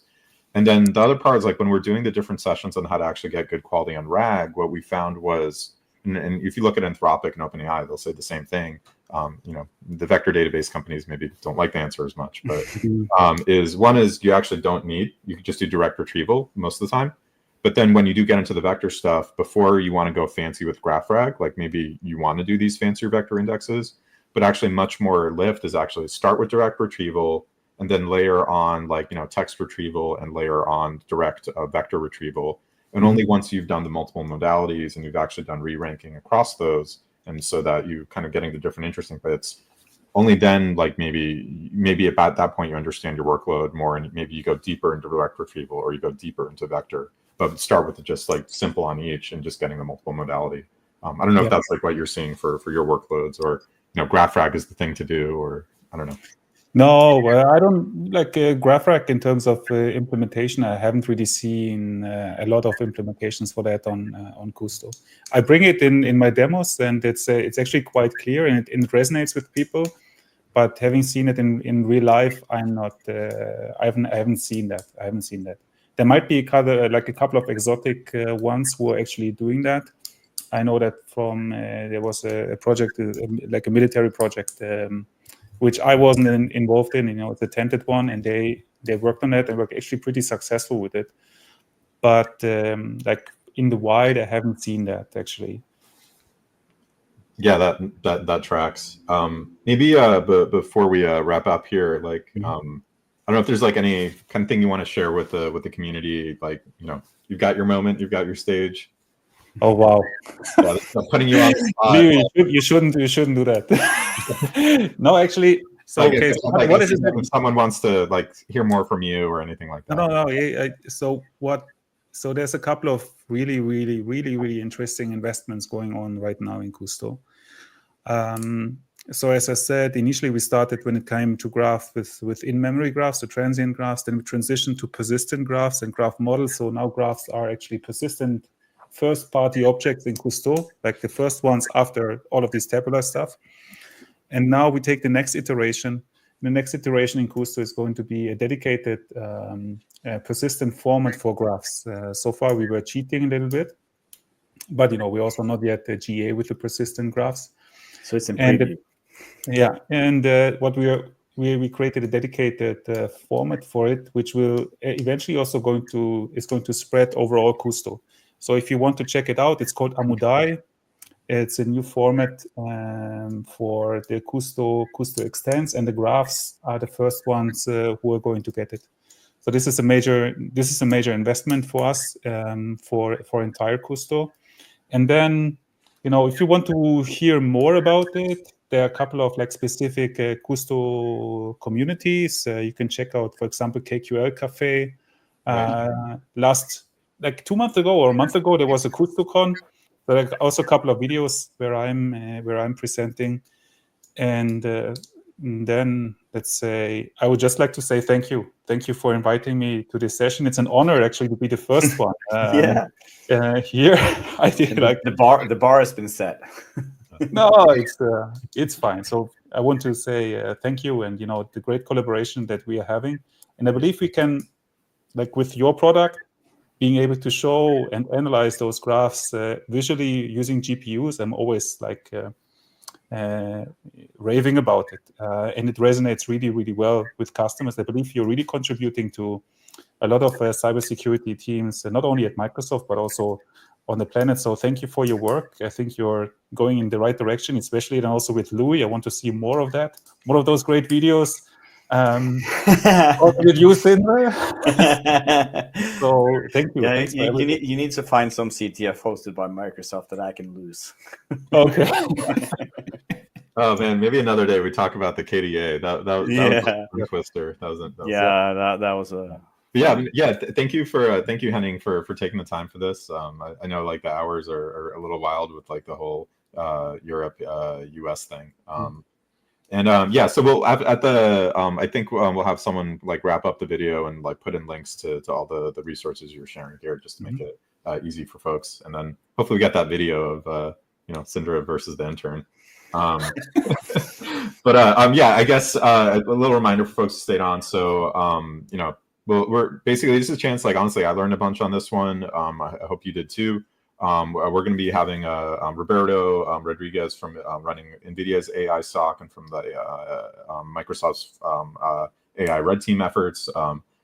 And then the other part is like when we're doing the different sessions on how to actually get good quality on RAG, what we found was and if you look at Anthropic and OpenAI, they'll say the same thing. The vector database companies maybe don't like the answer as much, but one is you actually don't need, you can just do direct retrieval most of the time. But then when you do get into the vector stuff, before you want to go fancy with GraphRag, like maybe you want to do these fancier vector indexes, but actually much more lift is actually start with direct retrieval and then layer on text retrieval and layer on direct vector retrieval. And only once you've done the multiple modalities and you've actually done re-ranking across those, and so that you kind of getting the different interesting bits, only then maybe about that point you understand your workload more, and maybe you go deeper into direct retrieval or you go deeper into vector. But start with just simple on each and just getting the multiple modality. I don't know if that's what you're seeing for your workloads, or GraphRag is the thing to do, or I don't know. No, I don't like GraphRag in terms of implementation. I haven't really seen a lot of implementations for that on Kusto. I bring it in my demos, and it's actually quite clear, and it resonates with people. But having seen it in real life, I'm not. I haven't seen that. I haven't seen that. There might be a couple of exotic ones who are actually doing that. I know that from there was a project, like a military project, which I wasn't involved in. It's a tented one, and they worked on it and were actually pretty successful with it. But in the wild, I haven't seen that actually. Yeah, that tracks. Maybe before we wrap up here, I don't know if there's any kind of thing you want to share with the community. You've got your moment, you've got your stage. Oh wow! Yeah, I'm putting you on the spot. You shouldn't do that. No, actually. So okay. So what is it? If someone wants to hear more from you or anything like that. No. So there's a couple of really interesting investments going on right now in Kusto. So as I said, initially we started when it came to graph with in-memory graphs, so transient graphs. Then we transitioned to persistent graphs and graph models. So now graphs are actually persistent first-party objects in Kusto, like the first ones after all of this tabular stuff. And now we take the next iteration. The next iteration in Kusto is going to be a dedicated persistent format for graphs. So far we were cheating a little bit, but we're also not yet GA with the persistent graphs. So it's in preview. What we created a dedicated format for it, which will eventually also is going to spread over all Kusto. So if you want to check it out, it's called Amudai. It's a new format for the Kusto extends, and the graphs are the first ones who are going to get it. So this is a major investment for us for entire Kusto. And then if you want to hear more about it, there are a couple of specific Kusto communities. You can check out, for example, KQL Cafe. Last 2 months ago or a month ago, there was a KustoCon. There are also a couple of videos where I'm presenting, and then let's say I would just like to say thank you for inviting me to this session. It's an honor actually to be the first one. Here I did the bar has been set. No, it's fine. So I want to say thank you, and the great collaboration that we are having, and I believe we can, with your product, being able to show and analyze those graphs visually using GPUs. I'm always raving about it, and it resonates really, really well with customers. I believe you're really contributing to a lot of cybersecurity teams, not only at Microsoft but also on the planet. So thank you for your work. I think you're going in the right direction, especially and also with Louis. I want to see more of that, more of those great videos. Also with you, Sindre. So thank you. Yeah, you need to find some CTF hosted by Microsoft that I can lose. Okay. Oh man, maybe another day we talk about the KDA. That was a twister. That was a. Yeah. Thank you, Henning, for taking the time for this. I know the hours are a little wild with the whole Europe US thing. So we'll at the I think we'll have someone wrap up the video and put in links to all the resources you're sharing here, just to make it easy for folks, and then hopefully we get that video of Sindre versus the intern. I guess a little reminder for folks to stay on. So we're basically, this is a chance. Honestly, I learned a bunch on this one. I hope you did too. We're going to be having Roberto Rodriguez from running NVIDIA's AI SOC and from the Microsoft's AI Red Team efforts.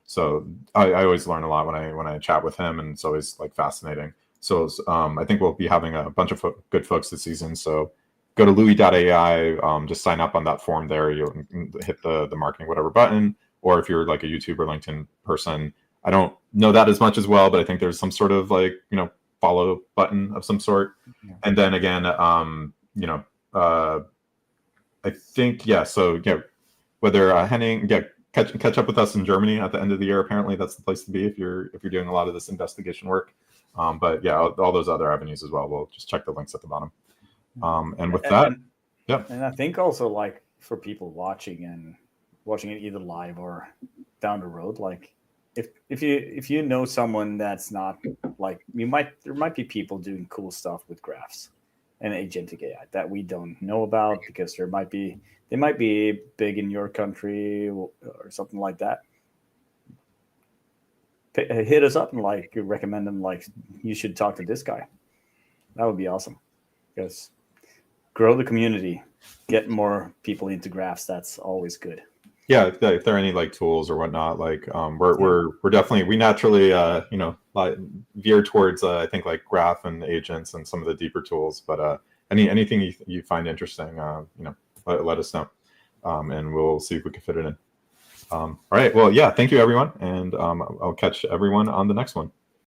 So I always learn a lot when I chat with him, and it's always like fascinating. So I think we'll be having a bunch of good folks this season. So go to louis.ai, just sign up on that form there. You'll hit the marketing whatever button, or if you're like a YouTube or LinkedIn person, I don't know that as much as well, but I think there's some sort of like, follow button of some sort. Yeah. And then again, I think, so whether Henning, catch up with us in Germany at the end of the year. Apparently that's the place to be if you're doing a lot of this investigation work. But yeah, all those other avenues as well. We'll just check the links at the bottom. And with that, and I think also like for people watching it either live or down the road, like if you know someone that's not like there might be people doing cool stuff with graphs and agentic AI that we don't know about because they might be big in your country or something like that. Hit us up and like recommend them, like you should talk to this guy. That would be awesome, because grow the community, get more people into graphs. That's always good. Yeah, if there are any like tools or whatnot, like we're definitely, we naturally like veer towards I think like graph and agents and some of the deeper tools. But anything you find interesting, let us know, and we'll see if we can fit it in. All right. Well, yeah. Thank you, everyone, and I'll catch everyone on the next one.